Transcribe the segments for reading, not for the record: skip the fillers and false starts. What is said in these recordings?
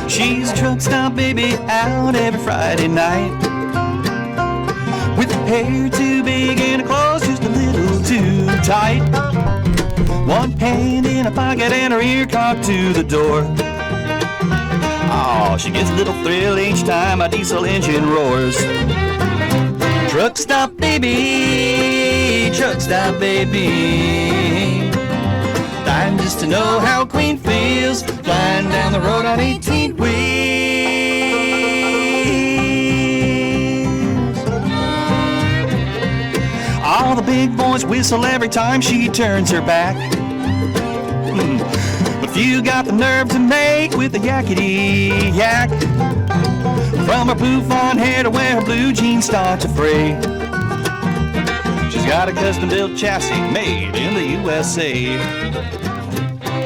She's a truck stop baby out every Friday night, with her hair too big and her clothes just a little too tight. One hand in a pocket and her ear cocked to the door. Oh, she gets a little thrill each time a diesel engine roars. Truck stop baby, truck stop baby. Time just to know how a queen feels flying down the road on 18 wheels. All the big boys whistle every time she turns her back. But few got the nerve to make with a yakety yak. From her bouffant hair to where her blue jeans start to fray, she's got a custom-built chassis made in the USA.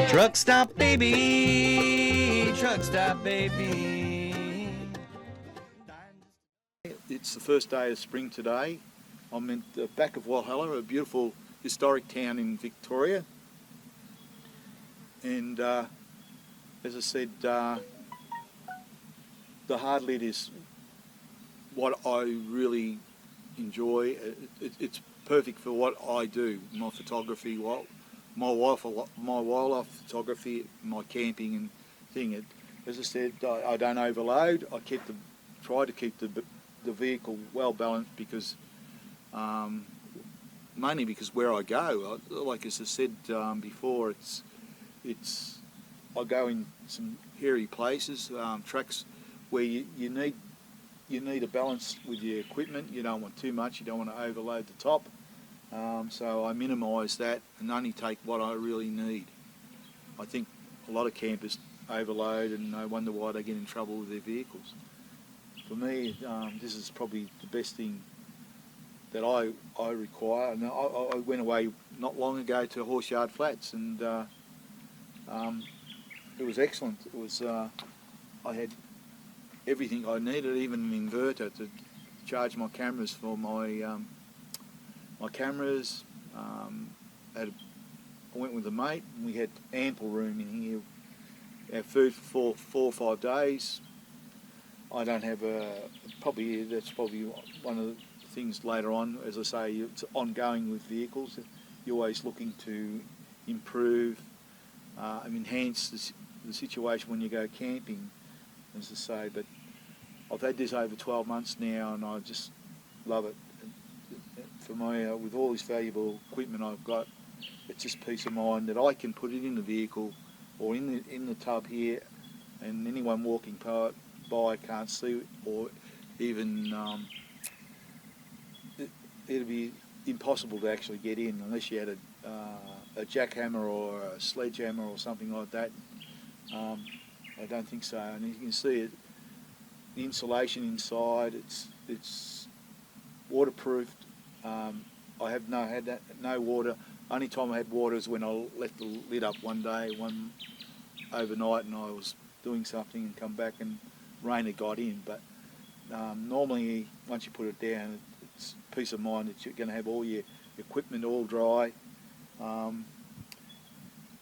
Truck stop baby, truck stop baby. It's the first day of spring today. I'm in the back of Walhalla, a beautiful historic town in Victoria. And as I said, the hard lid is what I really enjoy. It's perfect for what I do, my photography, my wildlife photography, my camping and thing. As I said, I don't overload. I try to keep the vehicle well balanced because mainly because where I go, like as I said before, I go in some hairy places, tracks where you need a balance with your equipment. You don't want too much. You don't want to overload the top. So I minimise that and only take what I really need. I think a lot of campers overload and I wonder why they get in trouble with their vehicles. For me, this is probably the best thing that I require. And I went away not long ago to Horseyard Flats and it was excellent. It was I had everything I needed, even an inverter to charge my cameras for my cameras. I went with a mate and we had ample room in here. Our food for 4 or 5 days. I don't have that's probably one of the things later on. As I say, it's ongoing with vehicles. You're always looking to improve and enhance the situation when you go camping, as I say. But I've had this over 12 months now and I just love it. For me, with all this valuable equipment I've got, it's just peace of mind that I can put it in the vehicle or in the tub here, and anyone walking by can't see it, or even it'd be impossible to actually get in unless you had a jackhammer or a sledgehammer or something like that. I don't think so. And you can see it, the insulation inside. It's waterproofed. I have had no water. Only time I had water is when I left the lid up one overnight and I was doing something and come back and rain had got in. But normally once you put it down, it's peace of mind that you're going to have all your equipment all dry.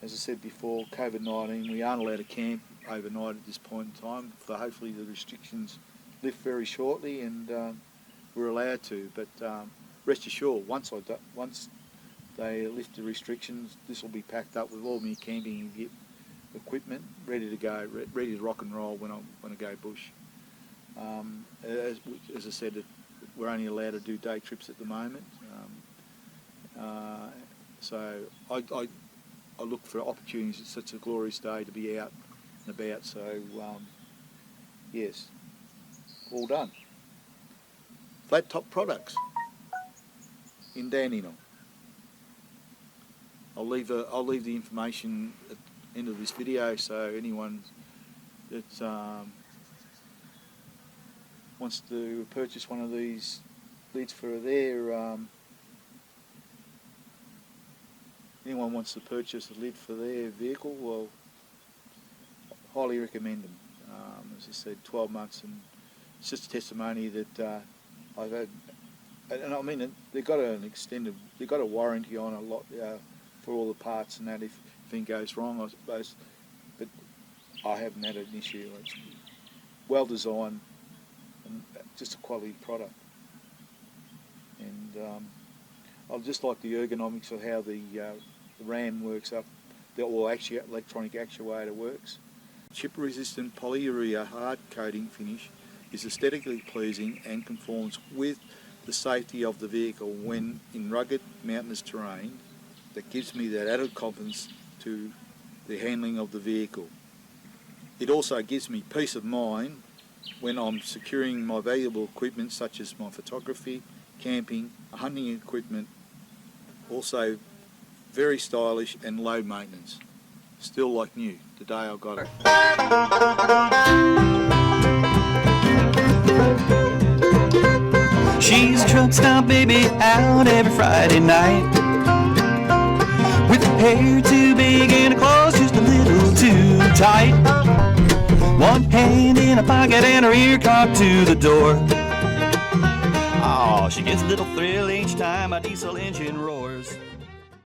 As I said before, COVID-19, we aren't allowed to camp overnight at this point in time. So hopefully the restrictions lift very shortly and we're allowed to. But rest assured, once they lift the restrictions, this will be packed up with all my camping equipment, ready to go, ready to rock and roll when I go bush. As I said, we're only allowed to do day trips at the moment. So I look for opportunities. It's such a glorious day to be out and about. So yes, all done. Flat top products in Dandenong. I'll leave the information at the end of this video, so anyone that wants to purchase one of these lids for anyone wants to purchase a lid for their vehicle, well, highly recommend them. As I said, 12 months, and it's just a testimony that I've had and I mean, they've got they've got a warranty on a lot for all the parts and that if anything goes wrong, I suppose. But I haven't had an issue. It's well designed and just a quality product. And I just like the ergonomics of how the RAM works up, or actually electronic actuator works. Chip-resistant polyurea hard coating finish is aesthetically pleasing and conforms with the safety of the vehicle when in rugged mountainous terrain. That gives me that added confidence to the handling of the vehicle. It also gives me peace of mind when I'm securing my valuable equipment such as my photography, camping, hunting equipment. Also very stylish and low maintenance. Still like new, the day I got it. She's a truck stop baby out every Friday night, with her hair too big and her clothes just a little too tight. One hand in a pocket and her ear cocked to the door. Oh, she gets a little thrill each time a diesel engine roars.